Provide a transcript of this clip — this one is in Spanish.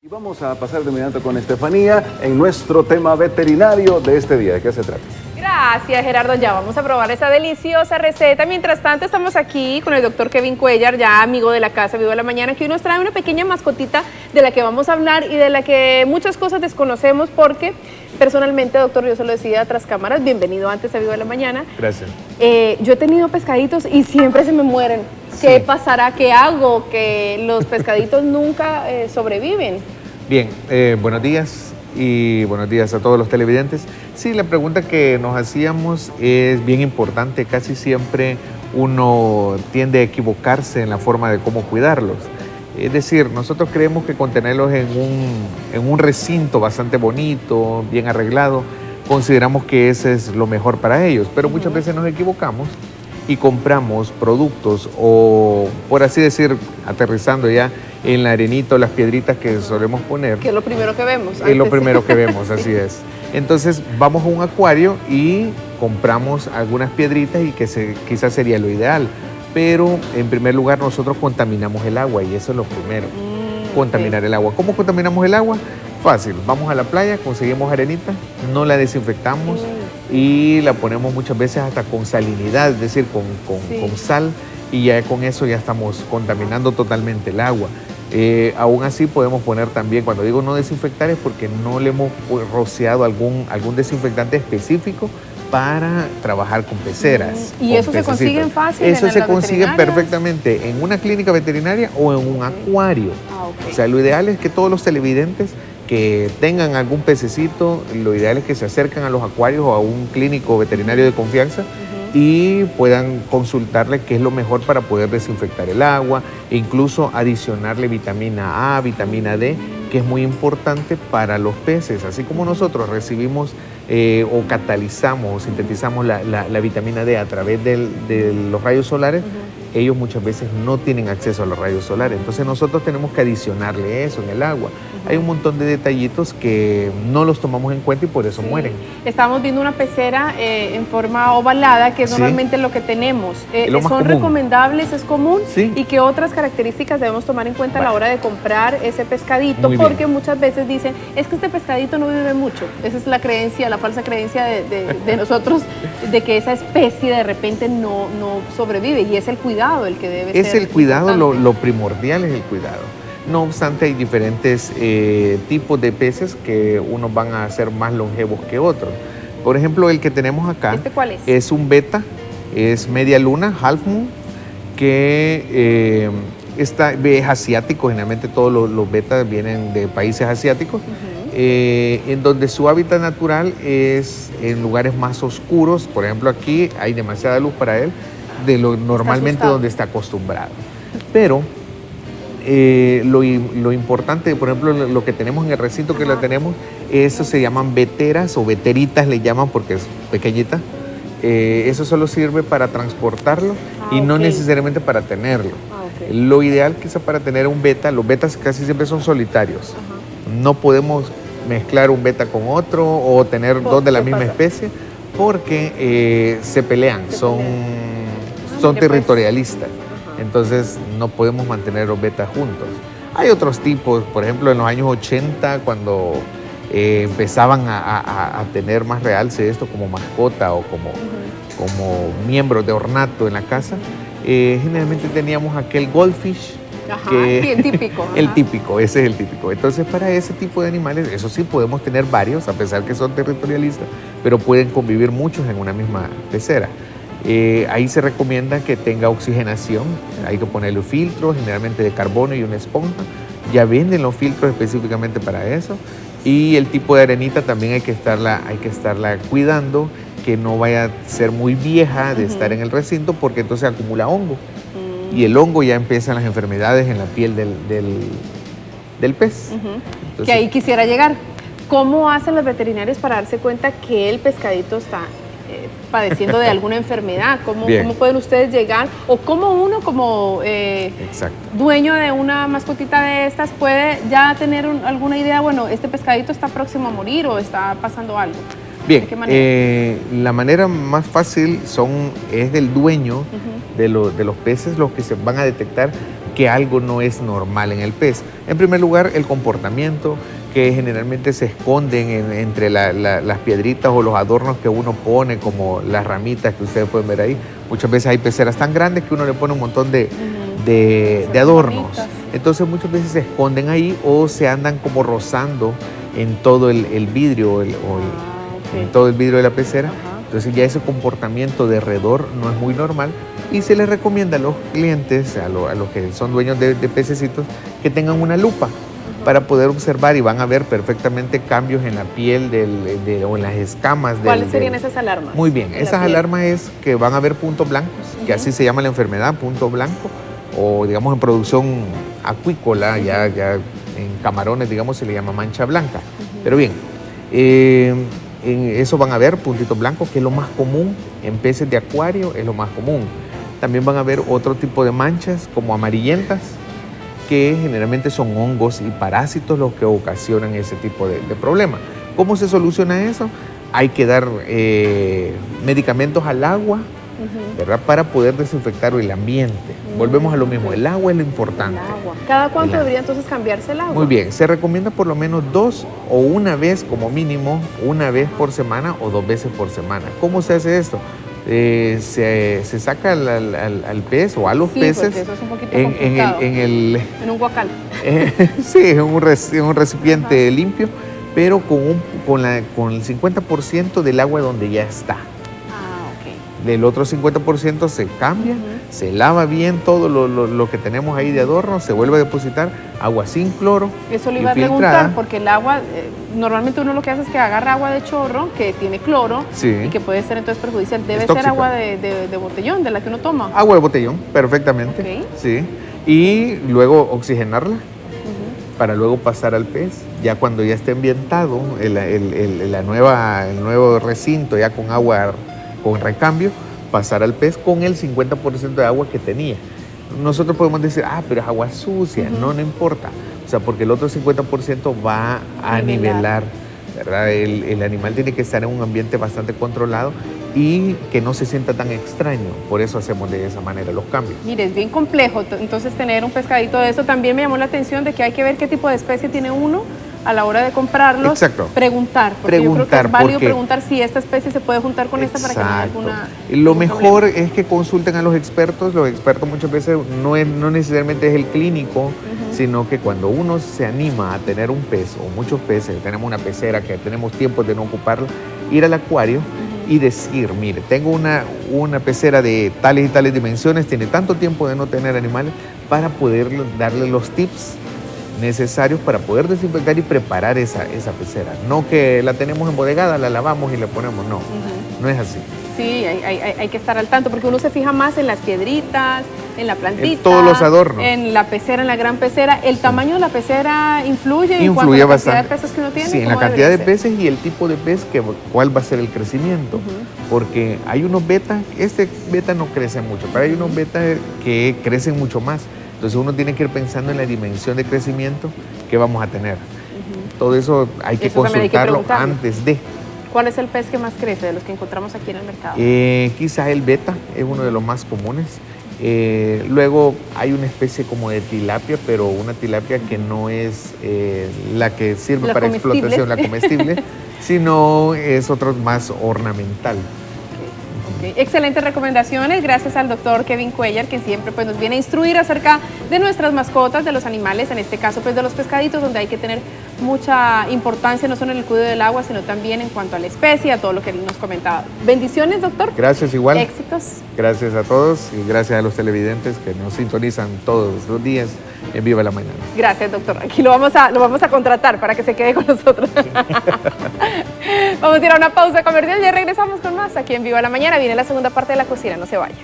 Y vamos a pasar de inmediato con Estefanía en nuestro tema veterinario de este día. ¿De qué se trata? Gracias, Gerardo. Ya vamos a probar esa deliciosa receta. Mientras tanto, estamos aquí con el doctor Kevin Cuellar, ya amigo de la casa Vivo de la Mañana, que hoy nos trae una pequeña mascotita de la que vamos a hablar y de la que muchas cosas desconocemos porque, personalmente, doctor, yo se lo decía tras cámaras, bienvenido antes a Vivo de la Mañana. Gracias. Yo he tenido pescaditos y siempre se me mueren. Sí. ¿Qué pasará? ¿Qué hago? Que los pescaditos nunca sobreviven. Bien, buenos días y buenos días a todos los televidentes. Sí, la pregunta que nos hacíamos es bien importante. Casi siempre uno tiende a equivocarse en la forma de cómo cuidarlos. Es decir, nosotros creemos que con tenerlos en un recinto bastante bonito, bien arreglado, consideramos que ese es lo mejor para ellos, pero muchas veces nos equivocamos y compramos productos o, por así decir, aterrizando ya en la arenita o las piedritas que solemos poner. Que es lo primero que vemos. Es lo primero que vemos, así es. Entonces vamos a un acuario y compramos algunas piedritas y quizás sería lo ideal. Pero en primer lugar nosotros contaminamos el agua y eso es lo primero, contaminar el agua. ¿Cómo contaminamos el agua? Fácil, vamos a la playa, conseguimos arenita, no la desinfectamos y la ponemos muchas veces hasta con salinidad, es decir, con sal, y ya con eso ya estamos contaminando totalmente el agua. Aún así podemos poner también, cuando digo no desinfectar es porque no le hemos rociado algún desinfectante específico para trabajar con peceras. ¿Y eso se consigue fácil? Eso se consigue perfectamente en una clínica veterinaria o en un acuario. O sea, lo ideal es que todos los televidentes que tengan algún pececito, lo ideal es que se acerquen a los acuarios o a un clínico veterinario de confianza y puedan consultarle qué es lo mejor para poder desinfectar el agua e incluso adicionarle vitamina A, vitamina D, que es muy importante para los peces. Así como nosotros recibimos o catalizamos o sintetizamos la vitamina D a través de los rayos solares, ellos muchas veces no tienen acceso a los rayos solares. Entonces nosotros tenemos que adicionarle eso en el agua. Hay un montón de detallitos que no los tomamos en cuenta y por eso mueren. Estamos viendo una pecera en forma ovalada, que es normalmente lo que tenemos. ¿Son recomendables? ¿Es común? Sí. ¿Y qué otras características debemos tomar en cuenta a la hora de comprar ese pescadito? Porque muchas veces dicen, es que este pescadito no vive mucho. Esa es la creencia, la falsa creencia de nosotros, de que esa especie de repente no sobrevive, y es el cuidado el que debe ser. Es el cuidado, lo primordial es el cuidado. No obstante, hay diferentes tipos de peces que unos van a ser más longevos que otros. Por ejemplo, el que tenemos acá. ¿Este cuál es? Es un beta, es media luna, half moon, que es asiático. Generalmente todos los betas vienen de países asiáticos, en donde su hábitat natural es en lugares más oscuros. Por ejemplo, aquí hay demasiada luz para él, de lo normalmente donde está acostumbrado. Pero lo importante, por ejemplo, lo que tenemos en el recinto que lo tenemos, eso se llaman veteras o veteritas le llaman porque es pequeñita. Eso solo sirve para transportarlo y no necesariamente para tenerlo. Lo ideal quizá para tener un beta, los betas casi siempre son solitarios. No podemos mezclar un beta con otro o tener dos de la misma especie porque se pelean, son territorialistas. Entonces no podemos mantener los betas juntos. Hay otros tipos, por ejemplo en los años 80 cuando empezaban a tener más realce esto como mascota o como miembros de ornato en la casa, generalmente teníamos aquel goldfish. Sí, el típico. El típico, ese es el típico. Entonces para ese tipo de animales, eso sí podemos tener varios, a pesar que son territorialistas, pero pueden convivir muchos en una misma pecera. Ahí se recomienda que tenga oxigenación, hay que ponerle filtros, generalmente de carbono y una esponja. Ya venden los filtros específicamente para eso. Y el tipo de arenita también hay que estarla cuidando, que no vaya a ser muy vieja de estar en el recinto, porque entonces acumula hongo. Y el hongo ya empiezan las enfermedades en la piel del pez. Entonces, que ahí quisiera llegar. ¿Cómo hacen los veterinarios para darse cuenta que el pescadito está padeciendo de alguna enfermedad? ¿Cómo pueden ustedes llegar? ¿O cómo uno como dueño de una mascotita de estas puede ya tener alguna idea? Bueno, este pescadito está próximo a morir o está pasando algo. Bien, la manera más fácil es del dueño de los peces, los que se van a detectar que algo no es normal en el pez. En primer lugar, el comportamiento, que generalmente se esconden entre las piedritas o los adornos que uno pone, como las ramitas que ustedes pueden ver ahí. Muchas veces hay peceras tan grandes que uno le pone un montón de adornos. Entonces muchas veces se esconden ahí o se andan como rozando en todo el vidrio en todo el vidrio de la pecera. Entonces ya ese comportamiento de redor no es muy normal y se les recomienda a los clientes, a los que son dueños de pececitos, que tengan una lupa para poder observar y van a ver perfectamente cambios en la piel o en las escamas. ¿Cuáles serían esas alarmas? Muy bien, esas alarmas es que van a haber puntos blancos, que así se llama la enfermedad, punto blanco, o digamos en producción acuícola, ya en camarones, digamos, se le llama mancha blanca. Pero bien, en eso van a ver puntitos blancos, que es lo más común, en peces de acuario es lo más común. También van a ver otro tipo de manchas como amarillentas, que generalmente son hongos y parásitos los que ocasionan ese tipo de problema. ¿Cómo se soluciona eso? Hay que dar medicamentos al agua, ¿verdad? Para poder desinfectar el ambiente. Volvemos a lo mismo, el agua es lo importante. El agua. ¿Cada cuánto debería entonces cambiarse el agua? Muy bien, se recomienda por lo menos 2 o una vez como mínimo, una vez por semana o 2 veces por semana. ¿Cómo se hace esto? Se saca al pez o a los peces eso es un poquito en un guacal. Sí, en un recipiente limpio, pero con el 50% del agua donde ya está. Del otro 50% se cambia, se lava bien todo lo que tenemos ahí de adorno, se vuelve a depositar agua sin cloro. Eso le iba a preguntar, porque el agua, normalmente uno lo que hace es que agarra agua de chorro, que tiene cloro, y que puede ser entonces perjudicial. Debe ser agua de botellón, de la que uno toma. Agua de botellón, perfectamente. Sí. Y luego oxigenarla para luego pasar al pez. Ya cuando ya esté ambientado el nuevo recinto, ya con agua con recambio, pasar al pez con el 50% de agua que tenía. Nosotros podemos decir, pero es agua sucia, no importa. O sea, porque el otro 50% va a nivelar, ¿verdad? El animal tiene que estar en un ambiente bastante controlado y que no se sienta tan extraño. Por eso hacemos de esa manera los cambios. Mire, es bien complejo entonces tener un pescadito de eso. También me llamó la atención de que hay que ver qué tipo de especie tiene uno a la hora de comprarlos. Exacto. Preguntar, porque yo creo que es válido preguntar si esta especie se puede juntar con esta para que no haya alguna. Lo mejor es que consulten a los expertos. Los expertos muchas veces no necesariamente es el clínico, sino que cuando uno se anima a tener un pez o muchos peces, tenemos una pecera que tenemos tiempo de no ocuparla, ir al acuario y decir, mire, tengo una pecera de tales y tales dimensiones, tiene tanto tiempo de no tener animales, para poder darle los tips necesarios para poder desinfectar y preparar esa pecera. No que la tenemos embodegada, la lavamos y la ponemos, no es así. Sí, hay que estar al tanto, porque uno se fija más en las piedritas, en la plantita, en todos los adornos, en la pecera, en la gran pecera. ¿El tamaño de la pecera influye en cuanto a la cantidad de peces que uno tiene? Sí, en la cantidad de peces y el tipo de pez, cuál va a ser el crecimiento. Porque hay unos betas, este beta no crece mucho, pero hay unos betas que crecen mucho más. Entonces uno tiene que ir pensando en la dimensión de crecimiento que vamos a tener. Todo eso hay que consultarlo antes de. ¿Cuál es el pez que más crece de los que encontramos aquí en el mercado? Quizás el beta es uno de los más comunes. Luego hay una especie como de tilapia, pero una tilapia que no es la que sirve para explotación, la comestible, sino es otro más ornamental. Excelentes recomendaciones, gracias al doctor Kevin Cuellar, que siempre nos viene a instruir acerca de nuestras mascotas, de los animales, en este caso de los pescaditos, donde hay que tener mucha importancia no solo en el cuidado del agua, sino también en cuanto a la especie, a todo lo que él nos comentaba. Bendiciones, doctor. Gracias, igual. Éxitos. Gracias a todos y gracias a los televidentes que nos sintonizan todos los días en Viva la Mañana. Gracias, doctor. Aquí lo vamos a contratar para que se quede con nosotros. Vamos a ir a una pausa comercial y ya regresamos con más aquí en Viva la Mañana. Viene la segunda parte de La Cocina, no se vaya.